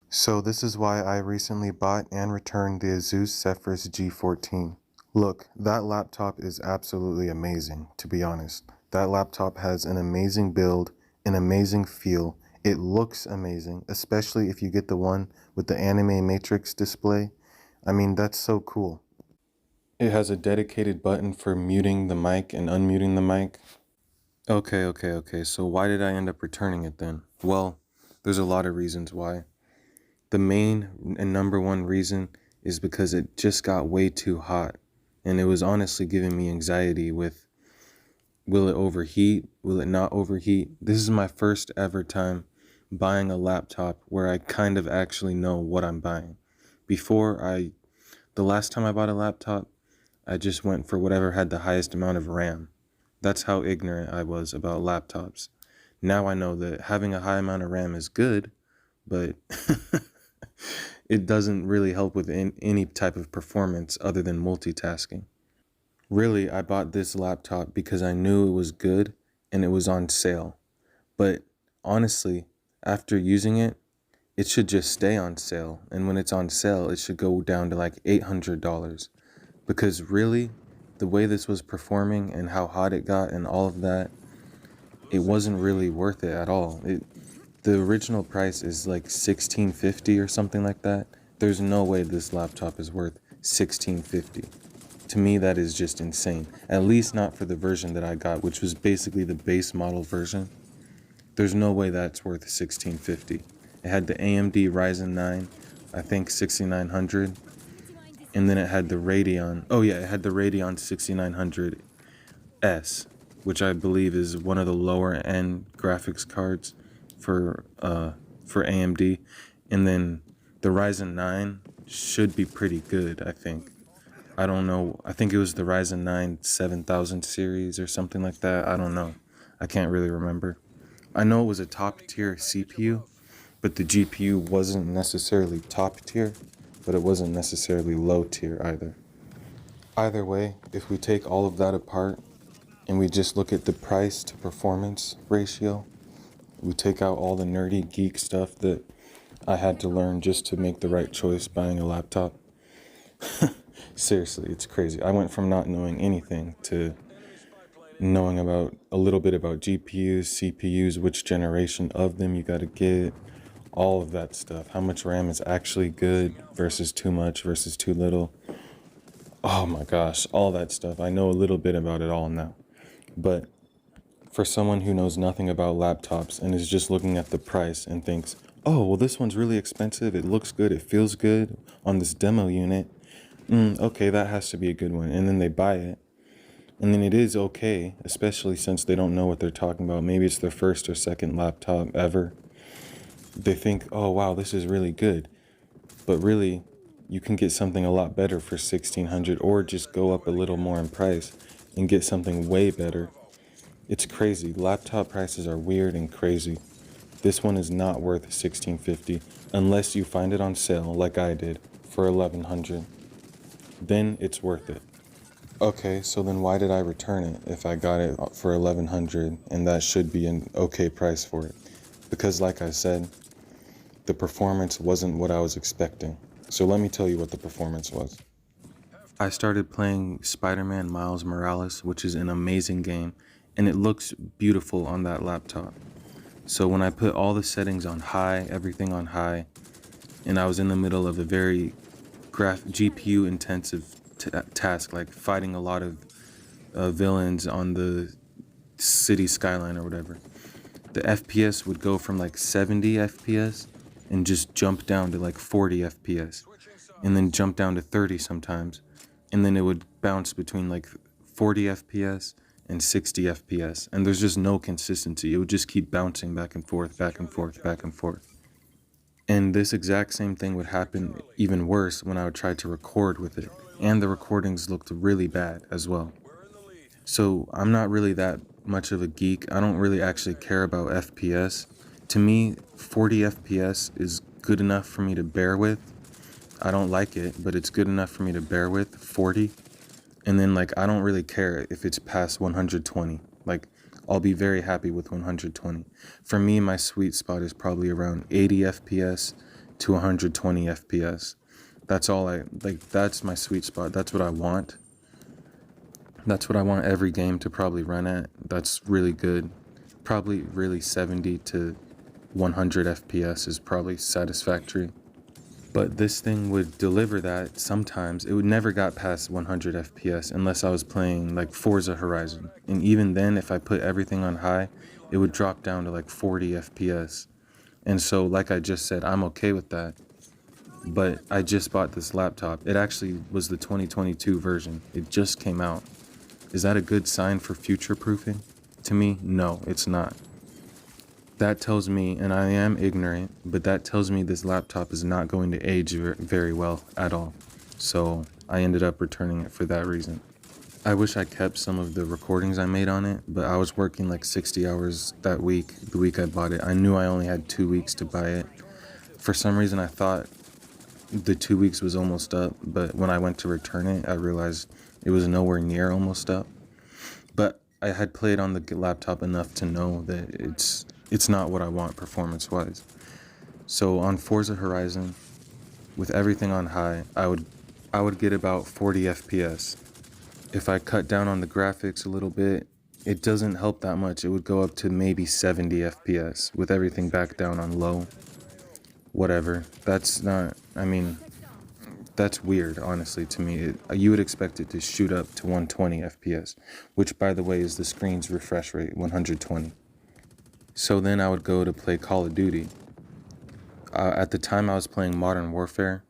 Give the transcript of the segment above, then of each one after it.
So this is why I recently bought and returned the Asus Zephyrus G14. Look, that laptop is absolutely amazing, to be honest. That laptop has an amazing build, an amazing feel. It looks amazing, especially if you get the one with the anime matrix display. I mean, that's so cool. It has a dedicated button for muting the mic and unmuting the mic. Okay. So why did I end up returning it then? Well, there's a lot of reasons why. The main and number one reason is because it just got way too hot. And it was honestly giving me anxiety with, will it overheat? Will it not overheat? This is my first ever time buying a laptop where I kind of actually know what I'm buying. The last time I bought a laptop, I just went for whatever had the highest amount of RAM. That's how ignorant I was about laptops. Now I know that having a high amount of RAM is good, but it doesn't really help with any type of performance other than multitasking. Really, I bought this laptop because I knew it was good and it was on sale. But honestly, after using it, it should just stay on sale. And when it's on sale, it should go down to like $800. Because really, the way this was performing and how hot it got and all of that, it wasn't really worth it at all. The original price is like $1650 or something like that. There's no way this laptop is worth $1650. To me, that is just insane. At least not for the version that I got, which was basically the base model version. There's no way that's worth $1650. It had the AMD Ryzen 9, I think 6900, and then it had the Radeon. Oh yeah, it had the Radeon 6900S, which I believe is one of the lower end graphics cards for AMD. And then the Ryzen 9 should be pretty good, I think. I don't know. I think it was the Ryzen 9 7000 series or something like that. I don't know. I can't really remember. I know it was a top tier CPU, but the GPU wasn't necessarily top tier, but it wasn't necessarily low tier either. Either way, if we take all of that apart and we just look at the price to performance ratio, we take out all the nerdy geek stuff that I had to learn just to make the right choice buying a laptop. Seriously, it's crazy. I went from not knowing anything to knowing about a little bit about GPUs, CPUs, which generation of them you got to get, all of that stuff. How much RAM is actually good versus too much versus too little. Oh my gosh, all that stuff. I know a little bit about it all now. But for someone who knows nothing about laptops and is just looking at the price and thinks, oh, well, this one's really expensive. It looks good. It feels good on this demo unit. Okay, that has to be a good one. And then they buy it. And then it is okay, especially since they don't know what they're talking about. Maybe it's their first or second laptop ever. They think, oh, wow, this is really good. But really, you can get something a lot better for $1,600 or just go up a little more in price and get something way better. It's crazy. Laptop prices are weird and crazy. This one is not worth $1,650 unless you find it on sale like I did for $1,100. Then it's worth it. Okay, so then why did I return it if I got it for $1,100 and that should be an okay price for it? Because like I said, the performance wasn't what I was expecting. So let me tell you what the performance was. I started playing Spider-Man Miles Morales, which is an amazing game, and it looks beautiful on that laptop. So when I put all the settings on high, everything on high, and I was in the middle of a very GPU intensive task, like fighting a lot of villains on the city skyline or whatever, the FPS would go from like 70 FPS and just jump down to like 40 FPS and then jump down to 30 sometimes, and then it would bounce between like 40 FPS and 60 FPS, and there's just no consistency. It would just keep bouncing back and forth, back and forth, back and forth. And this exact same thing would happen even worse when I would try to record with it, and the recordings looked really bad as well. So I'm not really that much of a geek. I don't really actually care about FPS. To me, 40 FPS is good enough for me to bear with. I don't like it, but it's good enough for me to bear with, 40. And then like, I don't really care if it's past 120. Like, I'll be very happy with 120. For me, my sweet spot is probably around 80 FPS to 120 FPS. That's all that's my sweet spot. That's what I want. That's what I want every game to probably run at. That's really good. Probably really 70 to 100 FPS is probably satisfactory. But this thing would deliver that sometimes. It would never got past 100 FPS unless I was playing like Forza Horizon. And even then, if I put everything on high, it would drop down to like 40 FPS. And so, like I just said, I'm okay with that. But I just bought this laptop. It actually was the 2022 version. It just came out. Is that a good sign for future proofing? To me, no, it's not. That tells me, and I am ignorant, but that tells me this laptop is not going to age very well at all. So I ended up returning it for that reason. I wish I kept some of the recordings I made on it, but I was working like 60 hours that week, the week I bought it. I knew I only had 2 weeks to buy it. For some reason, I thought the 2 weeks was almost up, but when I went to return it, I realized it was nowhere near almost up. But I had played on the laptop enough to know that it's not what I want performance-wise. So on Forza Horizon, with everything on high, I would get about 40 FPS. If I cut down on the graphics a little bit, it doesn't help that much. It would go up to maybe 70 FPS with everything back down on low. Whatever. That's not, I mean, that's weird, honestly, to me. You would expect it to shoot up to 120 FPS, which, by the way, is the screen's refresh rate, 120. So then I would go to play Call of Duty. At the time, I was playing Modern Warfare,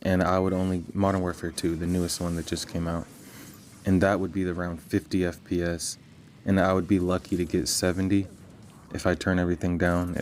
and Modern Warfare 2, the newest one that just came out, and that would be around 50 FPS, and I would be lucky to get 70 if I turn everything down,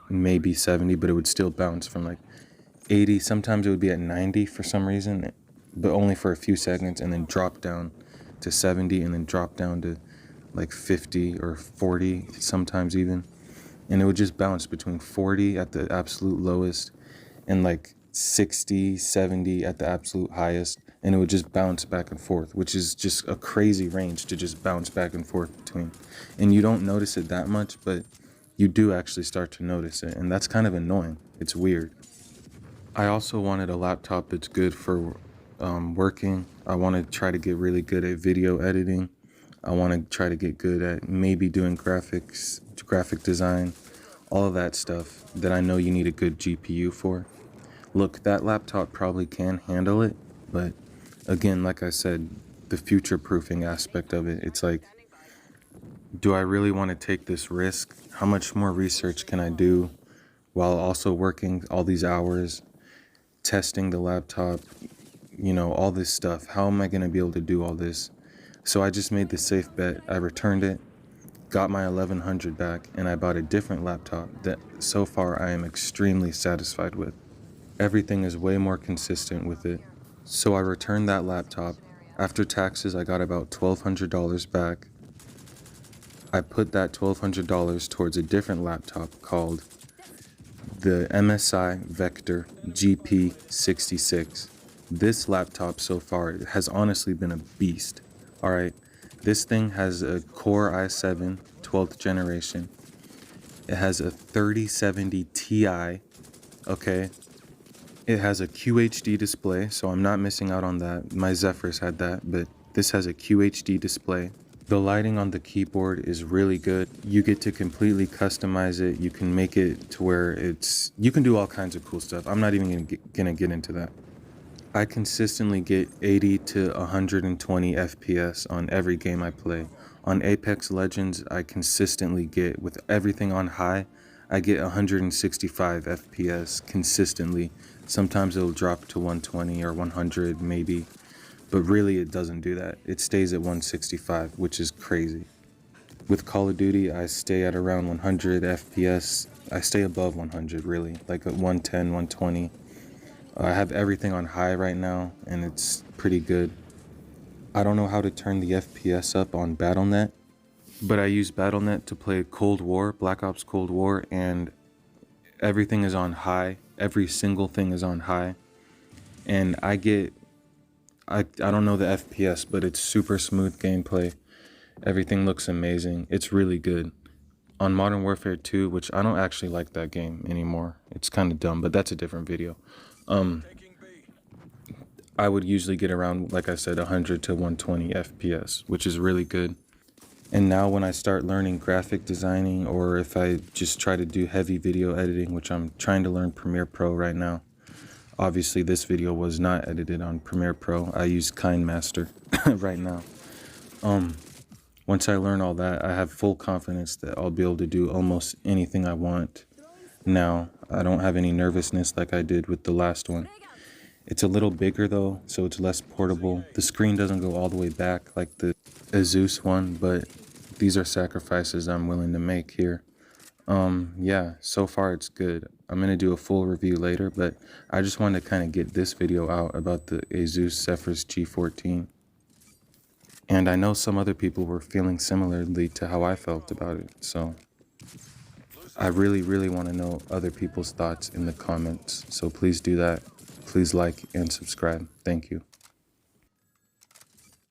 maybe 70, but it would still bounce from like 80. Sometimes it would be at 90 for some reason, but only for a few seconds, and then drop down to 70, and then drop down to like 50 or 40 sometimes even. And it would just bounce between 40 at the absolute lowest and like 60, 70 at the absolute highest. And it would just bounce back and forth, which is just a crazy range to just bounce back and forth between. And you don't notice it that much, but you do actually start to notice it. And that's kind of annoying. It's weird. I also wanted a laptop that's good for working. I want to try to get really good at video editing. I want to try to get good at maybe doing graphics, graphic design, all of that stuff that I know you need a good GPU for. Look, that laptop probably can handle it, but again, like I said, the future-proofing aspect of it, it's like, do I really want to take this risk? How much more research can I do while also working all these hours, testing the laptop, all this stuff? How am I going to be able to do all this? So I just made the safe bet. I returned it, got my 1100 back, and I bought a different laptop that so far I am extremely satisfied with. Everything is way more consistent with it. So I returned that laptop. After taxes, I got about $1,200 back. I put that $1,200 towards a different laptop called the MSI Vector GP66. This laptop so far has honestly been a beast. All right, this thing has a Core i7 12th generation. It has a 3070 Ti, okay? It has a QHD display, so I'm not missing out on that. My Zephyrus had that, but this has a QHD display. The lighting on the keyboard is really good. You get to completely customize it. You can make it to where you can do all kinds of cool stuff. I'm not even gonna get into that. I consistently get 80 to 120 FPS on every game I play. On Apex Legends, I consistently get, with everything on high, I get 165 FPS consistently. Sometimes it'll drop to 120 or 100 maybe, but really it doesn't do that. It stays at 165, which is crazy. With Call of Duty, I stay at around 100 FPS. I stay above 100 really, like at 110, 120. I have everything on high right now, and it's pretty good. I don't know how to turn the FPS up on Battle.net, but I use Battle.net to play Cold War, Black Ops Cold War, and everything is on high. Every single thing is on high. And I don't know the FPS, but it's super smooth gameplay. Everything looks amazing. It's really good. On Modern Warfare 2, which I don't actually like that game anymore. It's kind of dumb, but that's a different video. I would usually get around, like I said, 100 to 120 FPS, which is really good. And now when I start learning graphic designing, or if I just try to do heavy video editing, which I'm trying to learn Premiere Pro right now. Obviously, this video was not edited on Premiere Pro. I use KineMaster right now. Once I learn all that, I have full confidence that I'll be able to do almost anything I want. Now, I don't have any nervousness like I did with the last one. It's a little bigger though, so it's less portable. The screen doesn't go all the way back like the Zeus one, but these are sacrifices I'm willing to make here. Yeah, so far it's good. I'm gonna do a full review later, but I just wanted to kind of get this video out about the Asus Zephyrus G14. And I know some other people were feeling similarly to how I felt about it, so I really want to know other people's thoughts in the comments. So please do that. Please like and subscribe. Thank you.